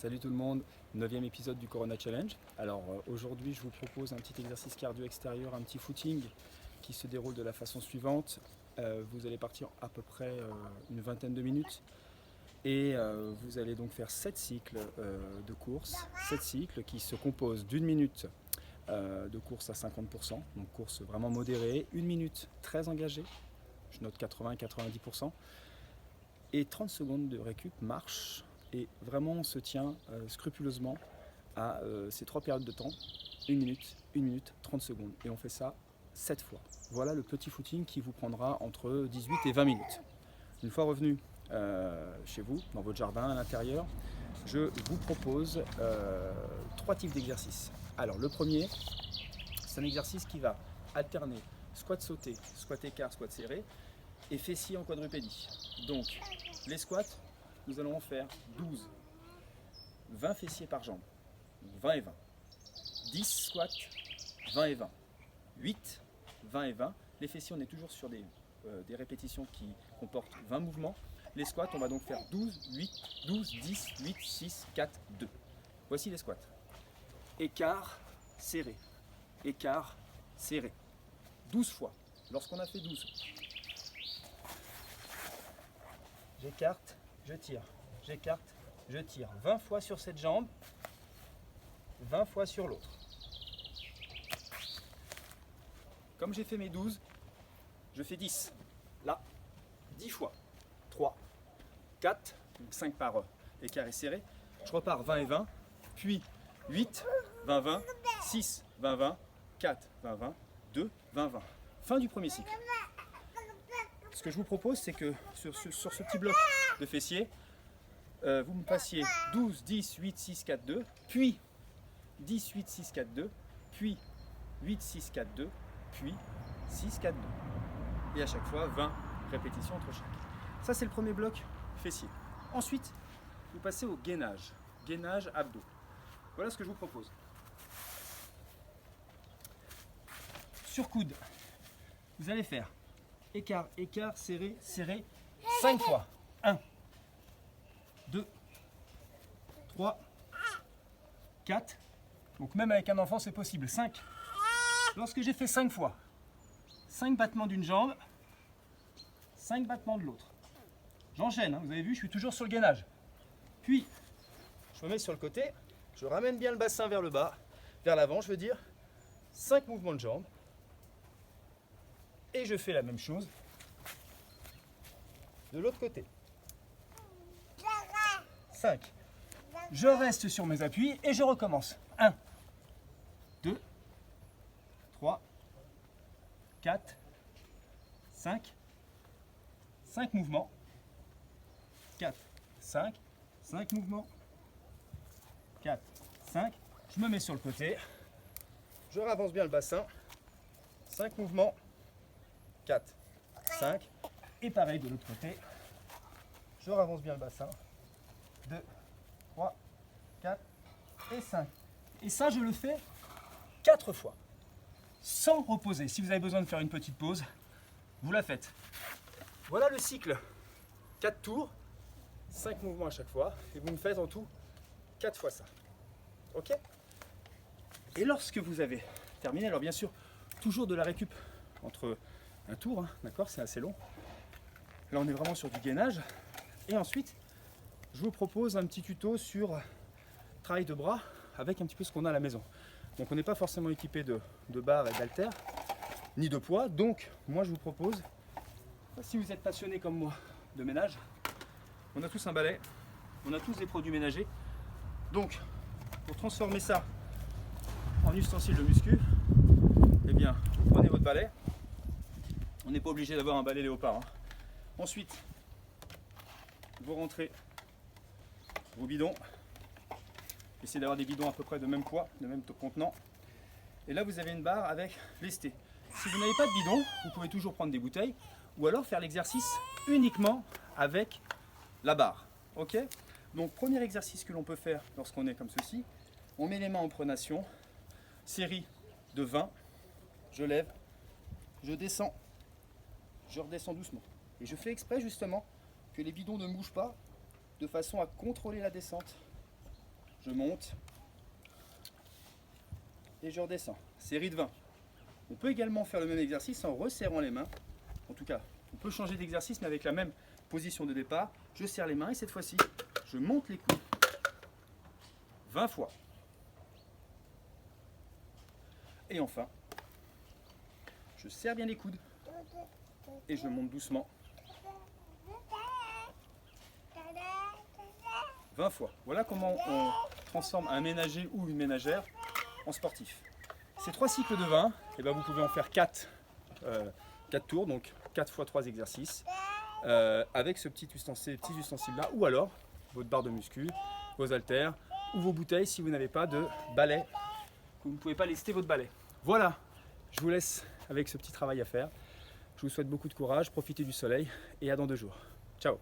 Salut tout le monde, 9e épisode du Corona Challenge. Alors aujourd'hui je vous propose un petit exercice cardio extérieur, un petit footing qui se déroule de la façon suivante. Vous allez partir à peu près une vingtaine de minutes et vous allez donc faire 7 cycles de course. 7 cycles qui se composent d'une minute de course à 50%, donc course vraiment modérée, une minute très engagée, je note 80-90%, et 30 secondes de récup, marche. Et vraiment on se tient scrupuleusement à ces 3 périodes de temps, 1 minute, 30 secondes. Et on fait ça 7 fois. Voilà le petit footing qui vous prendra entre 18 et 20 minutes. Une fois revenu chez vous, dans votre jardin, à l'intérieur, je vous propose 3 types d'exercices. Alors le premier, c'est un exercice qui va alterner squat sauté, squat écart, squat serré et fessier en quadrupédie. Donc les squats, nous allons en faire 12, 20 fessiers par jambe, 20 et 20, 10 squats, 20 et 20, 8, 20 et 20. Les fessiers, on est toujours sur des répétitions qui comportent 20 mouvements. Les squats, on va donc faire 12, 8, 12, 10, 8, 6, 4, 2. Voici les squats. Écart, serré, écart, serré. 12 fois. Lorsqu'on a fait 12, j'écarte, je tire, j'écarte, je tire. 20 fois sur cette jambe, 20 fois sur l'autre. Comme j'ai fait mes 12, je fais 10. Là, 10 fois. 3, 4, donc 5 par écart et serré. Je repars 20 et 20, puis 8, 20, 20, 6, 20, 20, 4, 20, 20, 2, 20, 20. Fin du premier cycle. Ce que je vous propose, c'est que sur ce petit bloc de fessiers, vous me passiez 12, 10, 8, 6, 4, 2, puis 10, 8, 6, 4, 2, puis 8, 6, 4, 2, puis 6, 4, 2. Et à chaque fois, 20 répétitions entre chaque. Ça, c'est le premier bloc fessier. Ensuite, vous passez au gainage. Gainage abdos. Voilà ce que je vous propose. Sur coude, vous allez faire écart, écart, serré, serré, 5 fois. 1, 2, 3, 4. Donc même avec un enfant, c'est possible. 5. Lorsque j'ai fait 5 fois, 5 battements d'une jambe, 5 battements de l'autre. J'enchaîne, hein, vous avez vu, je suis toujours sur le gainage. Puis, je me mets sur le côté, je ramène bien le bassin vers le bas, vers l'avant, je veux dire. 5 mouvements de jambes. Et je fais la même chose de l'autre côté. 5. Je reste sur mes appuis et je recommence. 1, 2, 3, 4, 5. 5 mouvements. 4, 5. 5 mouvements. 4, 5. Je me mets sur le côté. Je ravance bien le bassin. 5 mouvements. 4, 5. Et pareil de l'autre côté. Je ravance bien le bassin. 2, 3, 4 et 5. Et ça, je le fais 4 fois. Sans reposer. Si vous avez besoin de faire une petite pause, vous la faites. Voilà le cycle. 4 tours, 5 mouvements à chaque fois. Et vous me faites en tout 4 fois ça. Ok? Et lorsque vous avez terminé, alors bien sûr, toujours de la récup entre un tour, hein, d'accord, c'est assez long. Là, on est vraiment sur du gainage. Et ensuite, je vous propose un petit tuto sur travail de bras avec un petit peu ce qu'on a à la maison. Donc, on n'est pas forcément équipé de barres et d'haltères, ni de poids. Donc, moi, je vous propose, si vous êtes passionné comme moi de ménage, on a tous un balai, on a tous des produits ménagers. Donc, pour transformer ça en ustensile de muscu, eh bien, vous prenez votre balai. On n'est pas obligé d'avoir un balai léopard. Hein. Ensuite, vous rentrez vos bidons. Essayez d'avoir des bidons à peu près de même poids, de même contenant. Et là, vous avez une barre avec lesté. Si vous n'avez pas de bidon, vous pouvez toujours prendre des bouteilles ou alors faire l'exercice uniquement avec la barre. Ok? Donc, premier exercice que l'on peut faire lorsqu'on est comme ceci, on met les mains en pronation, série de 20, je lève, je descends. Je redescends doucement. Et je fais exprès justement que les bidons ne bougent pas de façon à contrôler la descente je monte et je redescends. Série de 20. On peut également faire le même exercice en resserrant les mains. En tout cas, on peut changer d'exercice mais avec la même position de départ. Je serre les mains et cette fois-ci, je monte les coudes 20 fois. Et enfin, je serre bien les coudes et je monte doucement 20 fois. Voilà comment on transforme un ménager ou une ménagère en sportif. Ces 3 cycles de 20, eh ben vous pouvez en faire 4 tours, donc 4 fois 3 exercices, avec ce petits ustensiles là, ou alors votre barre de muscu, vos haltères ou vos bouteilles si vous n'avez pas de balai, que vous ne pouvez pas lester votre balai. Voilà, je vous laisse avec ce petit travail à faire. Je vous souhaite beaucoup de courage, profitez du soleil et à dans 2 jours. Ciao!